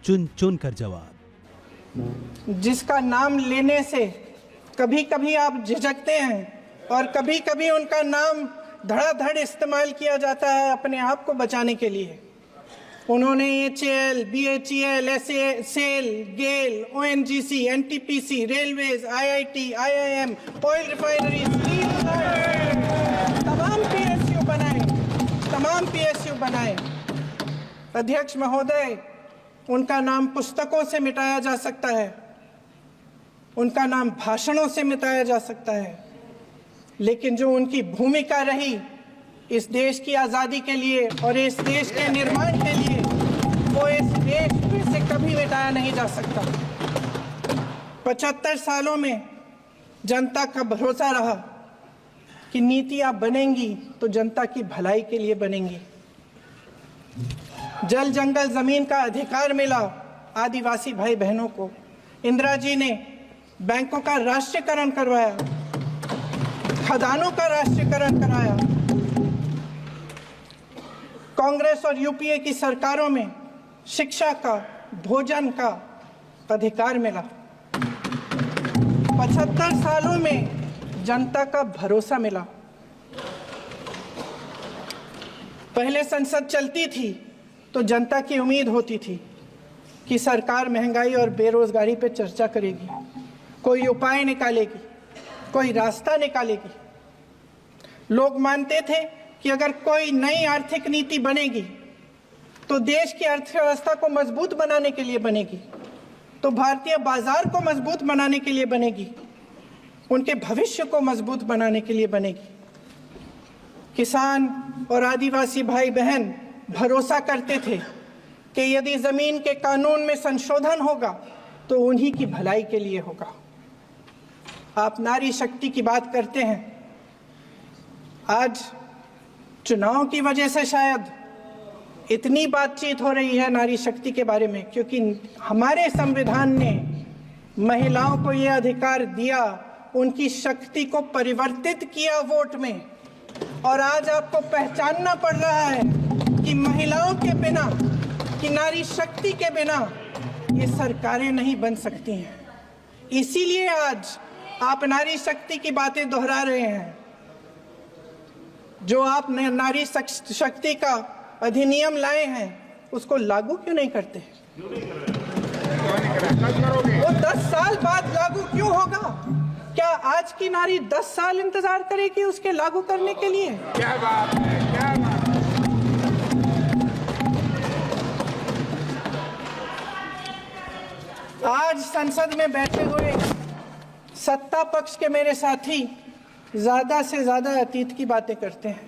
चुन चुन कर जवाब। जिसका नाम लेने से कभी कभी आप झिझकते हैं और कभी कभी उनका नाम धड़ाधड़ इस्तेमाल किया जाता है अपने आप को बचाने के लिए। उन्होंने HAL, BHEL, SAIL, GAIL, ONGC, NTPC, railways, IIT, IIM, oil refinery, तमाम PSU बनाए। अध्यक्ष महोदय, उनका नाम पुस्तकों से मिटाया जा सकता है, उनका नाम भाषणों से मिटाया जा सकता है, लेकिन जो उनकी भूमिका रही इस देश की आज़ादी के लिए और इस देश के निर्माण के लिए, वो इस देश में से कभी मिटाया नहीं जा सकता। 75 सालों में जनता का भरोसा रहा कि नीतियां बनेंगी तो जनता की भलाई के लिए बनेंगी। जल जंगल जमीन का अधिकार मिला आदिवासी भाई बहनों को। इंदिरा जी ने बैंकों का राष्ट्रीयकरण करवाया, खदानों का राष्ट्रीयकरण कराया। कांग्रेस और यूपीए की सरकारों में शिक्षा का, भोजन का अधिकार मिला। 75 सालों में जनता का भरोसा मिला। पहले संसद चलती थी तो जनता की उम्मीद होती थी कि सरकार महंगाई और बेरोजगारी पर चर्चा करेगी, कोई उपाय निकालेगी, कोई रास्ता निकालेगी। लोग मानते थे कि अगर कोई नई आर्थिक नीति बनेगी तो देश की अर्थव्यवस्था को मजबूत बनाने के लिए बनेगी, तो भारतीय बाजार को मजबूत बनाने के लिए बनेगी, उनके भविष्य को मजबूत बनाने के लिए बनेगी। किसान और आदिवासी भाई बहन भरोसा करते थे कि यदि जमीन के कानून में संशोधन होगा तो उन्हीं की भलाई के लिए होगा। आप नारी शक्ति की बात करते हैं। आज चुनाव की वजह से शायद इतनी बातचीत हो रही है नारी शक्ति के बारे में, क्योंकि हमारे संविधान ने महिलाओं को यह अधिकार दिया, उनकी शक्ति को परिवर्तित किया वोट में। और आज आपको पहचानना पड़ रहा है कि महिलाओं के बिना, कि नारी शक्ति के बिना ये सरकारें नहीं बन सकती हैं। इसीलिए आज आप नारी शक्ति की बातें दोहरा रहे हैं। जो आप नारी शक्ति का अधिनियम लाए हैं उसको लागू क्यों नहीं करते? वो 10 साल बाद लागू क्यों होगा? क्या आज की नारी 10 साल इंतजार करेगी उसके लागू करने के लिए? क्या बात है, क्या बात है। आज संसद में बैठे हुए सत्ता पक्ष के मेरे साथी ज्यादा से ज्यादा अतीत की बातें करते हैं।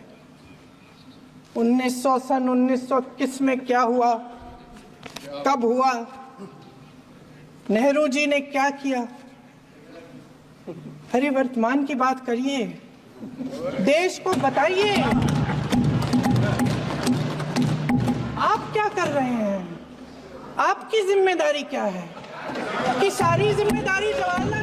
1921 में क्या हुआ, कब हुआ, नेहरू जी ने क्या किया। अरे वर्तमान की बात करिए, देश को बताइए आप क्या कर रहे हैं, आपकी जिम्मेदारी क्या है? कि सारी जिम्मेदारी जवाहरलाल